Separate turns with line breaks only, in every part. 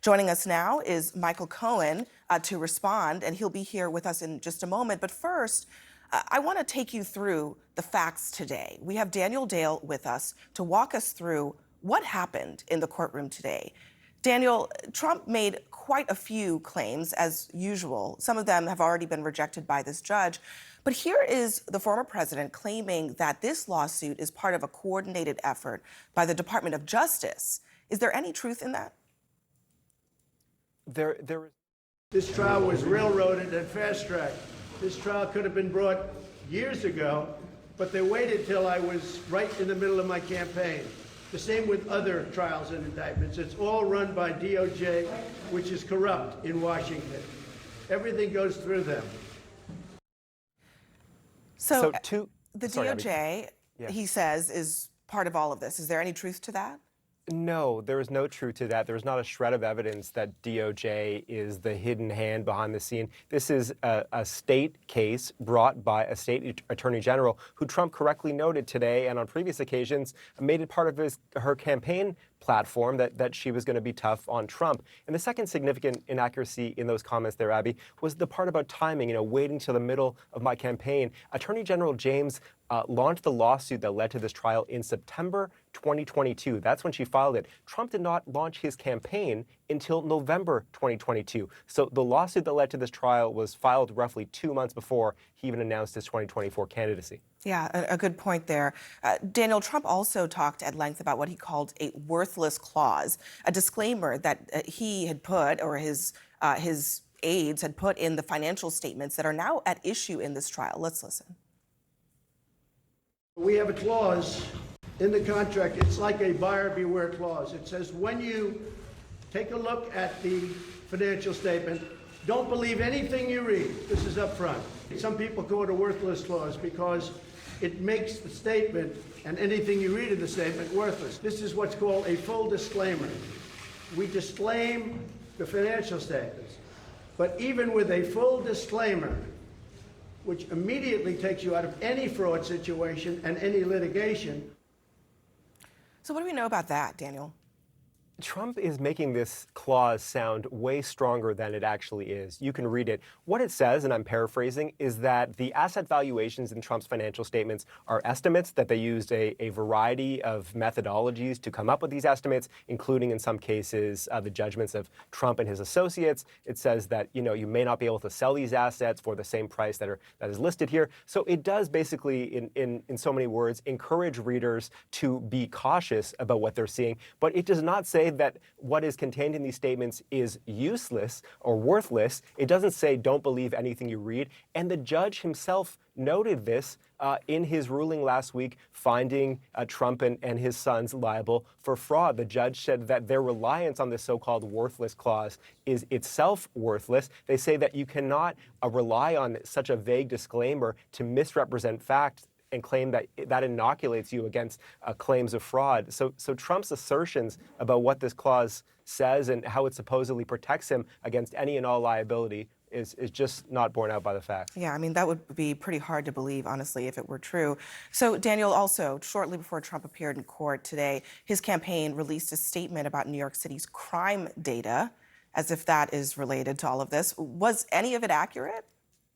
Joining us now is Michael Cohen to respond, and he'll be here with us in just a moment. But first, I want to take you through the facts today. We have Daniel Dale with us to walk us through what happened in the courtroom today. Daniel, Trump made quite a few claims, as usual. Some of them have already been rejected by this judge. But here is the former president claiming that this lawsuit is part of a coordinated effort by the Department of Justice. Is there any truth in that?
This trial was railroaded and fast-tracked. This trial could have been brought years ago, but they waited till I was right in the middle of my campaign. The same with other trials and indictments. It's all run by DOJ, which is corrupt in Washington. Everything goes through them.
So the DOJ, he says, is part of all of this. Is there any truth to that?
No, there is no truth to that. There's not a shred of evidence that DOJ is the hidden hand behind the scene. This is a state case brought by a state attorney general who Trump correctly noted today and on previous occasions made it part of her campaign platform that she was going to be tough on Trump. And the second significant inaccuracy in those comments there, Abby, was the part about timing, waiting till the middle of my campaign. Attorney General James launched the lawsuit that led to this trial in September 2022. That's when she filed it. Trump did not launch his campaign until November 2022. So the lawsuit that led to this trial was filed roughly 2 months before he even announced his 2024 candidacy.
Yeah, a good point there. Daniel, Trump also talked at length about what he called a worthless clause, a disclaimer that he had put, or his aides had put in the financial statements that are now at issue in this trial. Let's listen.
We have a clause in the contract. It's like a buyer beware clause. It says when you take a look at the financial statement, don't believe anything you read. This is up front. Some people call it a worthless clause because it makes the statement and anything you read in the statement worthless. This is what's called a full disclaimer. We disclaim the financial statements, but even with a full disclaimer, which immediately takes you out of any fraud situation and any litigation.
So what do we know about that, Daniel?
Trump is making this clause sound way stronger than it actually is. You can read it. What it says, and I'm paraphrasing, is that the asset valuations in Trump's financial statements are estimates, that they used a variety of methodologies to come up with these estimates, including in some cases the judgments of Trump and his associates. It says that you may not be able to sell these assets for the same price that is listed here. So it does basically, in so many words, encourage readers to be cautious about what they're seeing, but it does not say that what is contained in these statements is useless or worthless. It doesn't say don't believe anything you read. And the judge himself noted this in his ruling last week, finding Trump and his sons liable for fraud. The judge said that their reliance on this so-called worthless clause is itself worthless. They say that you cannot rely on such a vague disclaimer to misrepresent facts and claim that inoculates you against claims of fraud. So Trump's assertions about what this clause says and how it supposedly protects him against any and all liability is just not borne out by the facts.
Yeah, I mean, that would be pretty hard to believe, honestly, if it were true. So, Daniel, also, shortly before Trump appeared in court today, his campaign released a statement about New York City's crime data, as if that is related to all of this. Was any of it accurate?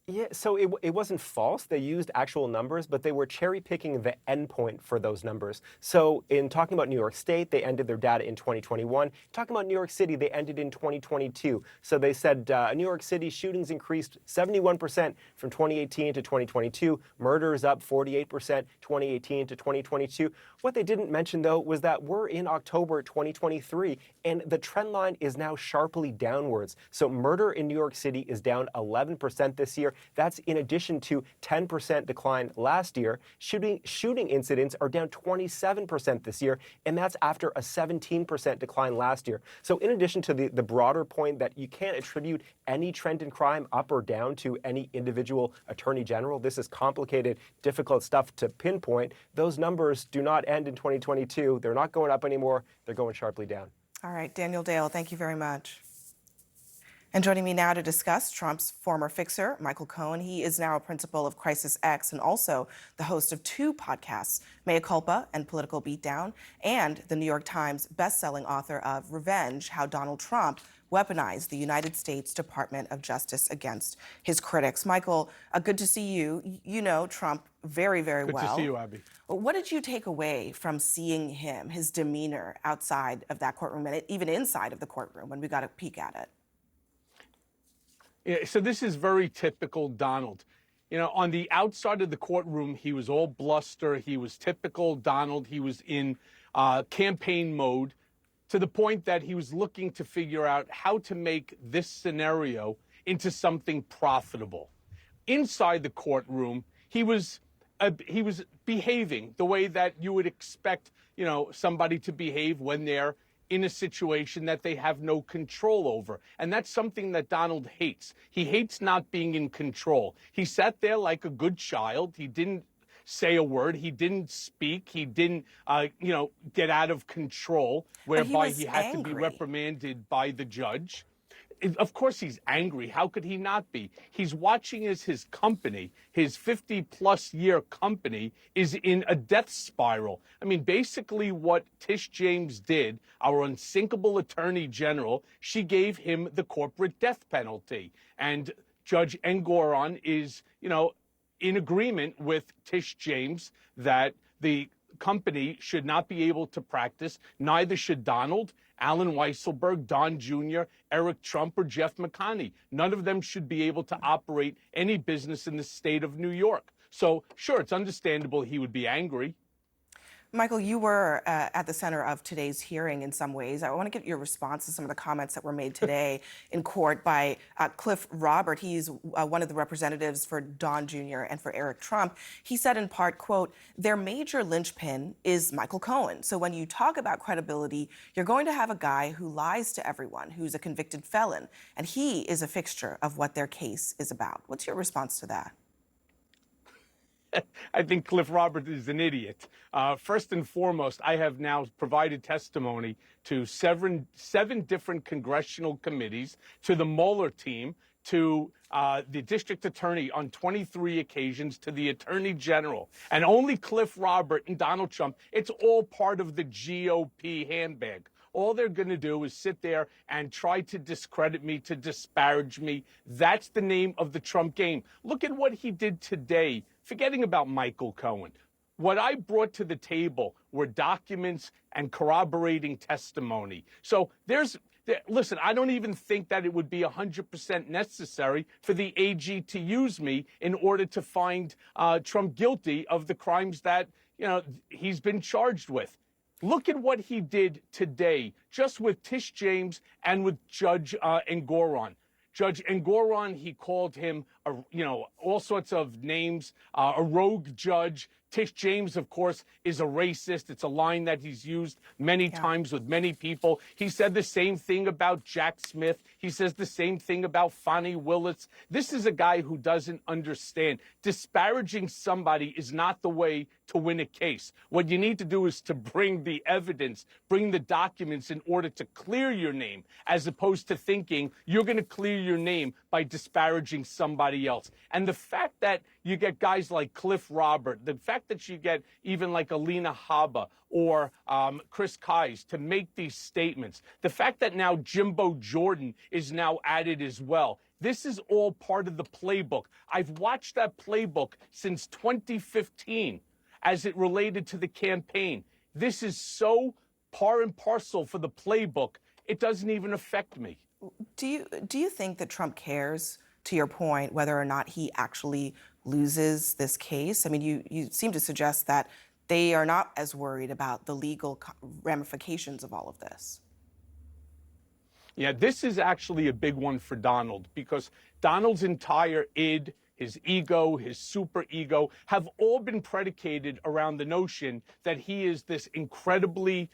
Yeah, so it wasn't false. They used actual numbers, but they were cherry picking the endpoint for those numbers. So in talking about New York State, they ended their data in 2021. Talking about New York City, they ended in 2022. So they said New York City shootings increased 71% from 2018 to 2022. Murders up 48% 2018 to 2022. What they didn't mention, though, was that we're in October 2023, and the trend line is now sharply downwards. So murder in New York City is down 11% this year. That's in addition to 10% decline last year. Shooting incidents are down 27% this year, and that's after a 17% decline last year. So in addition to the broader point that you can't attribute any trend in crime up or down to any individual attorney general, this is complicated, difficult stuff to pinpoint. Those numbers do not end in 2022. They're not going up anymore. They're going sharply down.
All right, Daniel Dale, thank you very much. And joining me now to discuss Trump's former fixer, Michael Cohen. He is now a principal of Crisis X and also the host of two podcasts, Mea Culpa and Political Beatdown, and the New York Times bestselling author of Revenge: How Donald Trump Weaponized the United States Department of Justice Against His Critics. Michael, good to see you. You know Trump very, very well.
Good to see you, Abby.
What did you take away from seeing him, his demeanor outside of that courtroom and even inside of the courtroom when we got a peek at it?
Yeah, so this is very typical Donald. You know, on the outside of the courtroom, he was all bluster. He was typical Donald. He was in campaign mode to the point that he was looking to figure out how to make this scenario into something profitable. Inside the courtroom, he was behaving the way that you would expect, you know, somebody to behave when they're in a situation that they have no control over. And that's something that Donald hates. He hates not being in control. He sat there like a good child. He didn't say a word. He didn't speak. He didn't, get out of control, whereby he had to be reprimanded by the judge. Of course he's angry. How could he not be? He's watching as his company, his 50-plus year company, is in a death spiral. I mean, basically what Tish James did, our unsinkable attorney general, she gave him the corporate death penalty. And Judge Engoron is, in agreement with Tish James that the company should not be able to practice. Neither should Donald, Alan Weisselberg, Don Jr., Eric Trump, or Jeff McConney. None of them should be able to operate any business in the state of New York. So, sure, it's understandable he would be angry.
Michael, you were at the center of today's hearing in some ways. I want to get your response to some of the comments that were made today in court by Cliff Robert. He's one of the representatives for Don Jr. and for Eric Trump. He said in part, quote, "Their major linchpin is Michael Cohen. So when you talk about credibility, you're going to have a guy who lies to everyone, who's a convicted felon, and he is a fixture of what their case is about." What's your response to that?
I think Cliff Robert is an idiot. First and foremost, I have now provided testimony to seven different congressional committees, to the Mueller team, to the district attorney on 23 occasions, to the attorney general. And only Cliff Robert and Donald Trump, it's all part of the GOP handbag. All they're going to do is sit there and try to discredit me, to disparage me. That's the name of the Trump game. Look at what he did today, forgetting about Michael Cohen. What I brought to the table were documents and corroborating testimony. So listen, I don't even think that it would be 100% necessary for the AG to use me in order to find Trump guilty of the crimes that, he's been charged with. Look at what he did today, just with Tish James and with Judge Engoron. Judge Engoron, he called him, all sorts of names, a rogue judge. Tish James, of course, is a racist. It's a line that he's used many times with many people. He said the same thing about Jack Smith. He says the same thing about Fani Willis. This is a guy who doesn't understand. Disparaging somebody is not the way to win a case. What you need to do is to bring the evidence, bring the documents in order to clear your name, as opposed to thinking you're going to clear your name by disparaging somebody else. And the fact that you get guys like Cliff Robert, the fact that you get even like Alina Habba or Chris Kise to make these statements, the fact that now Jimbo Jordan is now added as well, this is all part of the playbook. I've watched that playbook since 2015 as it related to the campaign. This is so par and parcel for the playbook, it doesn't even affect me.
Do you think that Trump cares, to your point, whether or not he actually loses this case? I mean, you seem to suggest that they are not as worried about the legal ramifications of all of this.
Yeah, this is actually a big one for Donald, because Donald's entire id, his ego, his super ego, have all been predicated around the notion that he is this incredibly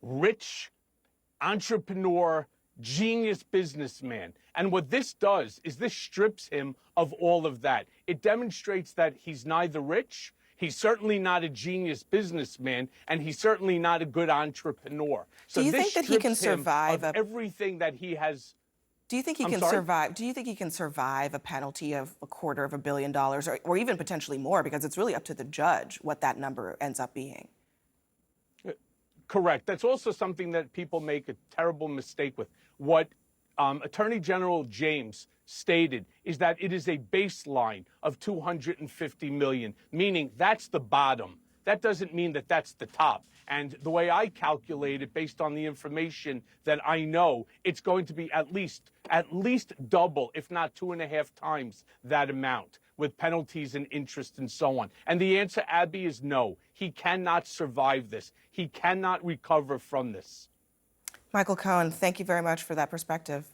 rich entrepreneur, genius businessman. And what this does is this strips him of all of that. It demonstrates that he's neither rich, he's certainly not a genius businessman, and he's certainly not a good entrepreneur. So
do you
this
think that he can
strips him
survive
of everything that he has?
Do you think he
I'm
can
sorry?
survive? Do you think he can survive a penalty of $250 million, or even potentially more? Because it's really up to the judge what that number ends up being.
Correct. That's also something that people make a terrible mistake with. What Attorney General James stated is that it is a baseline of $250 million, meaning that's the bottom. That doesn't mean that that's the top. And the way I calculate it, based on the information that I know, it's going to be at least double, if not 2.5 times that amount, with penalties and interest and so on. And the answer, Abby, is no. He cannot survive this. He cannot recover from this.
Michael Cohen, thank you very much for that perspective.